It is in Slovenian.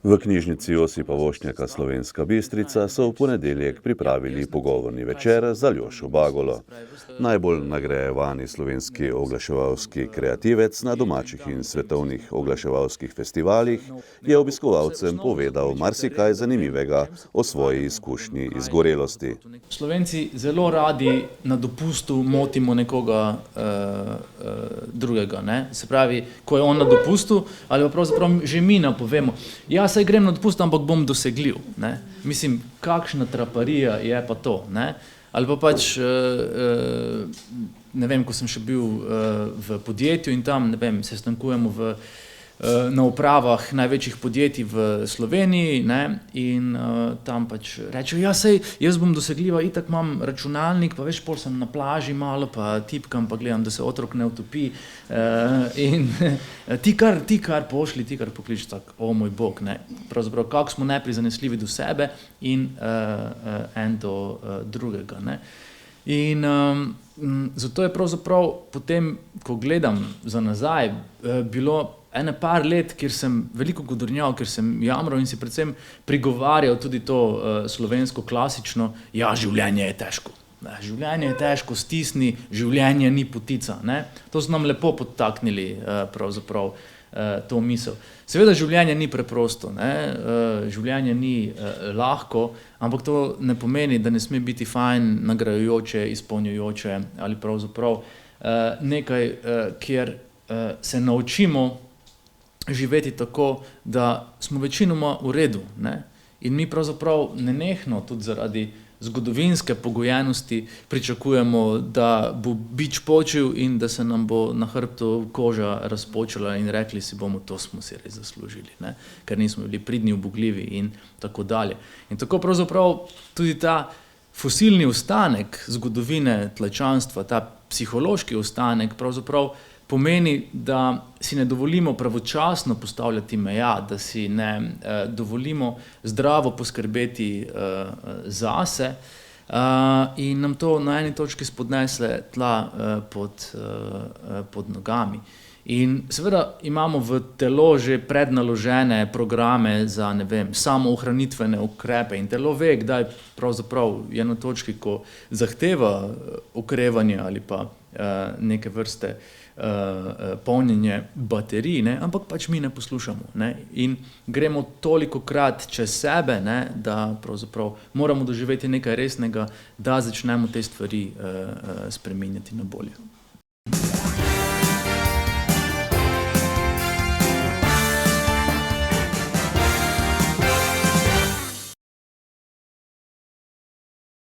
V knjižnici Josipa Vošnjaka Slovenska Bistrica so v ponedeljek pripravili pogovorni večer z Aljošo Bagolo. Najbolj nagrajevani slovenski oglaševalski kreativec na domačih in svetovnih oglaševalskih festivalih je obiskovalcem povedal marsikaj zanimivega o svoji izkušnji izgorelosti. Slovenci zelo radi na dopustu motimo nekoga drugega, ne? Se pravi, ko je on na dopustu, ali pa pravzaprav že mi napovemo, ja, saj grem na dopust, ampak bom dosegljiv, ne? Mislim, kakšna traparija je pa to, ne? Ali pa pač, ne vem, ko sem še bil v podjetju in tam, ne vem, se stankujemo na upravah največjih podjetij v Sloveniji, ne, in tam pač rečejo, ja, sej, jaz bom dosegljiva, itak imam računalnik, pa veš, pol sem na plaži malo, pa tipkam, pa gledam, da se otrok ne utopi, in ti kar pošli, ti kar poklič, tak, o moj bog, ne, pravzaprav, kako smo neprizanesljivi do sebe in en do drugega, ne. In zato je pravzaprav potem, ko gledam za nazaj, bilo ene par let, kjer sem veliko godrnjal, kjer sem jamral in si predvsem prigovarjal tudi to slovensko klasično, ja, življenje je težko. Življenje je težko, stisni, življenje ni potica, ne. To so nam lepo podtaknili pravzaprav to misel. Seveda življenje ni preprosto, ne, življenje ni lahko, ampak to ne pomeni, da ne sme biti fajn, nagrajujoče, izpolnjujoče ali pravzaprav nekaj, kjer se naučimo živeti tako, da smo večinoma v redu, ne. In mi pravzaprav nenehno, tudi zaradi zgodovinske pogojenosti, pričakujemo, da bo bič počil in da se nam bo na hrbtu koža razpočila in rekli si bomo, to smo si res zaslužili, ne, ker nismo bili pridni, ubogljivi in tako dalje. In tako pravzaprav tudi ta fosilni ostanek zgodovine tlačanstva, ta psihološki ostanek pravzaprav pomeni, da si ne dovolimo pravočasno postavljati meja, da si ne dovolimo zdravo poskrbeti zase in nam to na eni točki spodnese tla pod nogami. In seveda imamo v telo že prednaložene programe za, ne vem, samoohranitvene ukrepe in telo ve, kdaj pravzaprav je na točki, ko zahteva okrevanje ali pa neke vrste polnjenje baterij, ne, ampak pač mi ne poslušamo, ne, in gremo tolikokrat čez sebe, ne, da pravzaprav moramo doživeti nekaj resnega, da začnemo te stvari spreminjati na bolje.